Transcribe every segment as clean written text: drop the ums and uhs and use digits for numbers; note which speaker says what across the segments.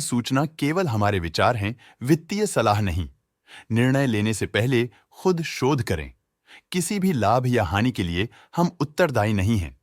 Speaker 1: सूचना केवल हमारे विचार हैं, वित्तीय सलाह नहीं। निर्णय लेने से पहले खुद शोध करें। किसी भी लाभ या हानि के लिए हम उत्तरदायी नहीं हैं।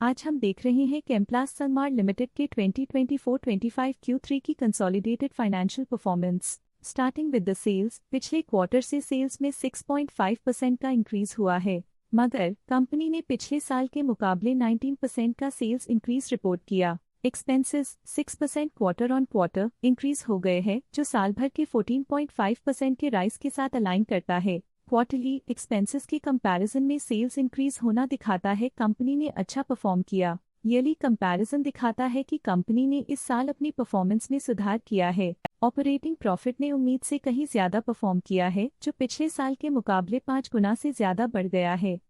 Speaker 2: आज हम देख रहे हैं केम्प्लास सनमार्ट लिमिटेड के 2024-25 Q3 की consolidated financial performance. Starting with the sales, पिछले क्वार्टर से सेल्स में 6.5% का इंक्रीज हुआ है, मगर कंपनी ने पिछले साल के मुकाबले 19% का सेल्स इंक्रीज रिपोर्ट किया। Expenses 6% quarter on quarter increase हो गए हैं, जो साल भर के 14.5% के राइज के साथ अलाइन करता है। क्वार्टरली एक्सपेंसेस के कंपैरिजन में सेल्स इंक्रीज होना दिखाता है कंपनी ने अच्छा परफॉर्म किया। ईयरली कंपैरिजन दिखाता है कि कंपनी ने इस साल अपनी परफॉर्मेंस में सुधार किया है। ऑपरेटिंग प्रॉफिट ने उम्मीद से कहीं ज्यादा परफॉर्म किया है, जो पिछले साल के मुकाबले 5 गुना से ज्यादा बढ़ गया है।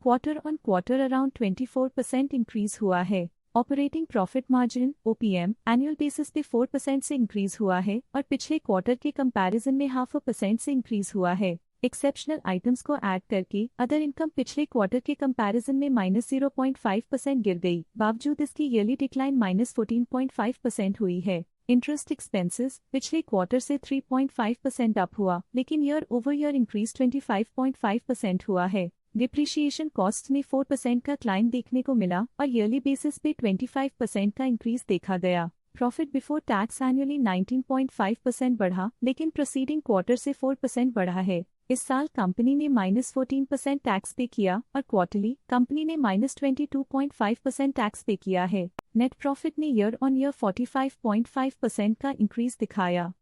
Speaker 2: Quarter on quarter around 24% increase हुआ है। Operating profit margin OPM annual basis पे 4% से इंक्रीज हुआ है और पिछले क्वार्टर के कंपैरिजन में 0.5% से इंक्रीज हुआ है। एक्सेप्शनल आइटम्स को ऐड करके अदर इनकम पिछले क्वार्टर के कंपैरिजन में -0.5% गिर गई, बावजूद इसकी ईयरली डिक्लाइन -14.5% हुई है। इंटरेस्ट एक्सपेंसेस पिछले क्वार्टर से 3.5% अप हुआ, लेकिन ईयर ओवर ईयर इंक्रीज 25.5% हुआ है। डिप्रिशिएशन कॉस्ट में 4% का क्लाइम देखने को मिला और ईयरली बेसिस पे 25% का इंक्रीज देखा गया। प्रॉफिट बिफोर टैक्स एनुअली 19.5% बढ़ा, लेकिन प्रोसीडिंग क्वार्टर से 4% बढ़ा है। इस साल कंपनी ने -14% टैक्स पे किया और क्वार्टरली कंपनी ने -22.5% टैक्स पे किया है। नेट प्रॉफिट ने ईयर ऑन ईयर 45.5% का इंक्रीज दिखाया,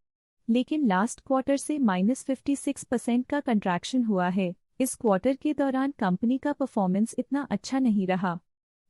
Speaker 2: लेकिन लास्ट क्वार्टर से -56% का कंट्रैक्शन हुआ है। इस क्वार्टर के दौरान कंपनी का परफॉर्मेंस इतना अच्छा नहीं रहा।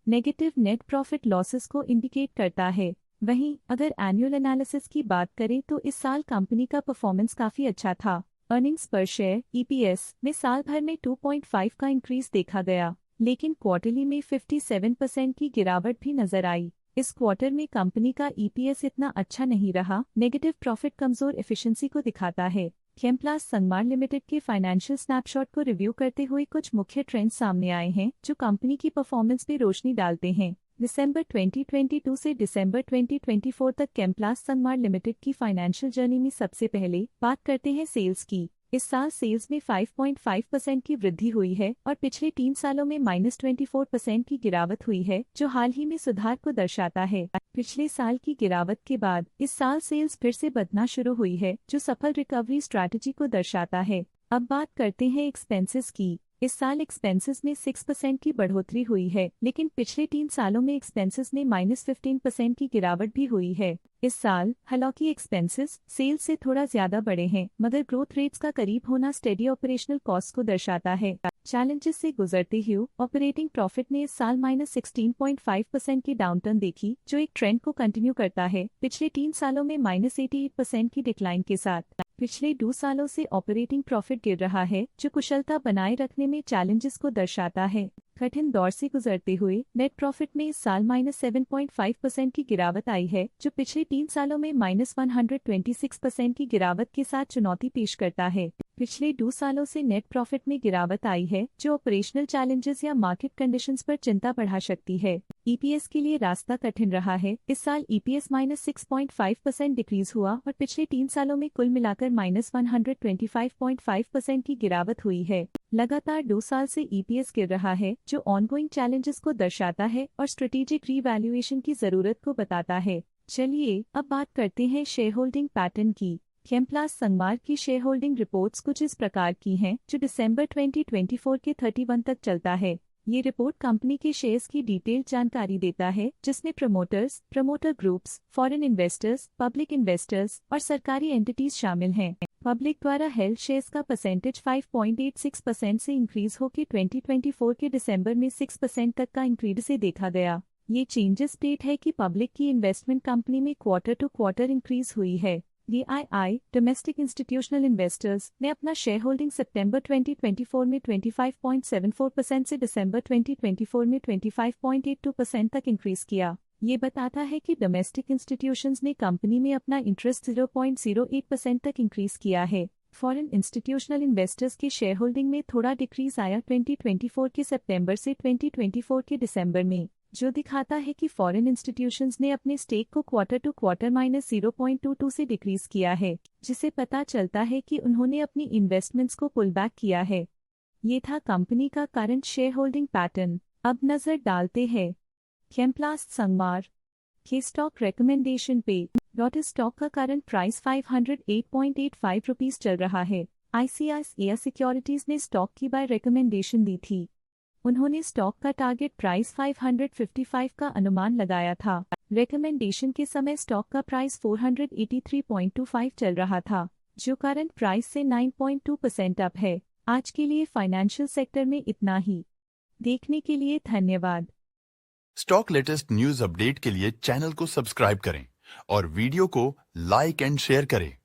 Speaker 2: नेगेटिव नेट प्रॉफिट लॉसेस को इंडिकेट करता है। वहीं अगर एनुअल एनालिसिस की बात करें तो इस साल कंपनी का परफॉर्मेंस काफी अच्छा था। अर्निंग्स पर शेयर EPS में साल भर में 2.5 का इंक्रीज देखा गया, लेकिन क्वार्टरली में 57% की गिरावट भी नजर आई। इस क्वार्टर में कंपनी का EPS इतना अच्छा नहीं रहा। नेगेटिव प्रॉफिट कमजोर एफिशिएंसी को दिखाता है। केम्प्लास सनमार्ट लिमिटेड के फाइनेंशियल स्नैपशॉट को रिव्यू करते हुए कुछ मुख्य ट्रेंड्स सामने आए हैं जो कंपनी की परफॉर्मेंस पे रोशनी डालते हैं। दिसंबर 2022 से दिसंबर 2024 तक केम्प्लास सनमार्ट लिमिटेड की फाइनेंशियल जर्नी में सबसे पहले बात करते हैं सेल्स की। इस साल सेल्स में 5.5% की वृद्धि हुई है और पिछले 3 सालों में -24% की गिरावट हुई है, जो हाल ही में सुधार को दर्शाता है। पिछले साल की गिरावट के बाद इस साल सेल्स फिर से बढ़ना शुरू हुई है, जो सफल रिकवरी स्ट्रैटेजी को दर्शाता है। अब बात करते हैं एक्सपेंसेस की। इस साल एक्सपेंसेस में 6% की बढ़ोतरी हुई है, लेकिन पिछले 3 सालों में एक्सपेंसेस में -15% की गिरावट भी हुई है। इस साल हालांकि एक्सपेंसेस सेल्स से थोड़ा ज्यादा बढ़े हैं, मगर ग्रोथ रेट्स का करीब होना स्टेडी ऑपरेशनल कॉस्ट को दर्शाता है। चैलेंजेस से गुजरते हुए ऑपरेटिंग प्रॉफिट ने इस साल -16.5% की डाउनटर्न देखी, जो एक ट्रेंड को कंटिन्यू करता है पिछले 3 सालों में -88% की डिक्लाइन के साथ। पिछले 2 सालों से ऑपरेटिंग प्रॉफिट गिर रहा है, जो कुशलता बनाए रखने में चैलेंजेस को दर्शाता है। कठिन दौर से गुजरते हुए नेट प्रॉफिट में इस साल -7.5% की गिरावट आई है, जो पिछले 3 सालों में -126% की गिरावट के साथ चुनौती पेश करता है। पिछले 2 सालों से नेट प्रॉफिट में गिरावट आई है, जो ऑपरेशनल चैलेंजेस या मार्केट कंडीशंस पर चिंता बढ़ा सकती है। EPS के लिए रास्ता कठिन रहा है। इस साल EPS -6.5% डिक्रीज हुआ और पिछले 3 सालों में कुल मिलाकर -125.5% की गिरावट हुई है। लगातार 2 साल से EPS गिर रहा है, जो ऑनगोइंग चैलेंजेस को दर्शाता है और स्ट्रेटेजिक रीवैल्यूएशन की जरूरत को बताता है। चलिए अब बात करते हैं शेयर होल्डिंग पैटर्न की। केम्प्लास सनमार्ट की शेयर होल्डिंग रिपोर्ट्स कुछ इस प्रकार की हैं, जो दिसंबर 2024 के 31 तक चलता है। ये रिपोर्ट कंपनी के शेयर्स की डिटेल्ड जानकारी देता है, जिसमें promoters, promoter groups, foreign investors, public investors और सरकारी एंटिटीज शामिल हैं। पब्लिक द्वारा हेल्ड शेयर्स का परसेंटेज 5.86% से इंक्रीज होकर 2024 के दिसंबर में 6% तक का इंक्रीज से देखा गया। ये चेंजेस स्टेट है कि पब्लिक की इन्वेस्टमेंट कंपनी में क्वार्टर टू क्वार्टर इंक्रीज हुई है। DII डोमेस्टिक इंस्टीट्यूशनल इन्वेस्टर्स ने अपना शेयर होल्डिंग सितंबर 2024 में 25.74% से दिसंबर 2024 में 25.82% तक इंक्रीज किया। ये बताता है कि डोमेस्टिक इंस्टीट्यूशंस ने कंपनी में अपना इंटरेस्ट 0.08% तक इंक्रीज किया है। फॉरेन इंस्टीट्यूशनल इन्वेस्टर्स की शेयर होल्डिंग में थोड़ा डिक्रीज आया 2024 के सितंबर से 2024 के दिसंबर में। जो दिखाता है कि फॉरेन इंस्टीट्यूशंस ने अपने स्टेक को क्वार्टर टू क्वार्टर -0.22 से डिक्रीज किया है, जिसे पता चलता है कि उन्होंने अपनी इन्वेस्टमेंट्स को पुल बैक किया है। ये था कंपनी का करंट शेयर होल्डिंग पैटर्न। अब नजर डालते हैं केम्प्लास्ट संगमार के स्टॉक रिकमेंडेशन पे। डॉट स्टॉक का करंट प्राइस 508.85 रुपीस चल रहा है। ICICI सिक्योरिटीज ने स्टॉक की बाय रिकमेंडेशन दी थी। उन्होंने स्टॉक का टारगेट प्राइस 555 का अनुमान लगाया था। रिकमेंडेशन के समय स्टॉक का प्राइस 483.25 चल रहा था, जो करंट प्राइस से 9.2% अप है। आज के लिए फाइनेंशियल सेक्टर में इतना ही। देखने के लिए धन्यवाद।
Speaker 1: स्टॉक लेटेस्ट न्यूज अपडेट के लिए चैनल को सब्सक्राइब करें और वीडियो को लाइक एंड शेयर करें।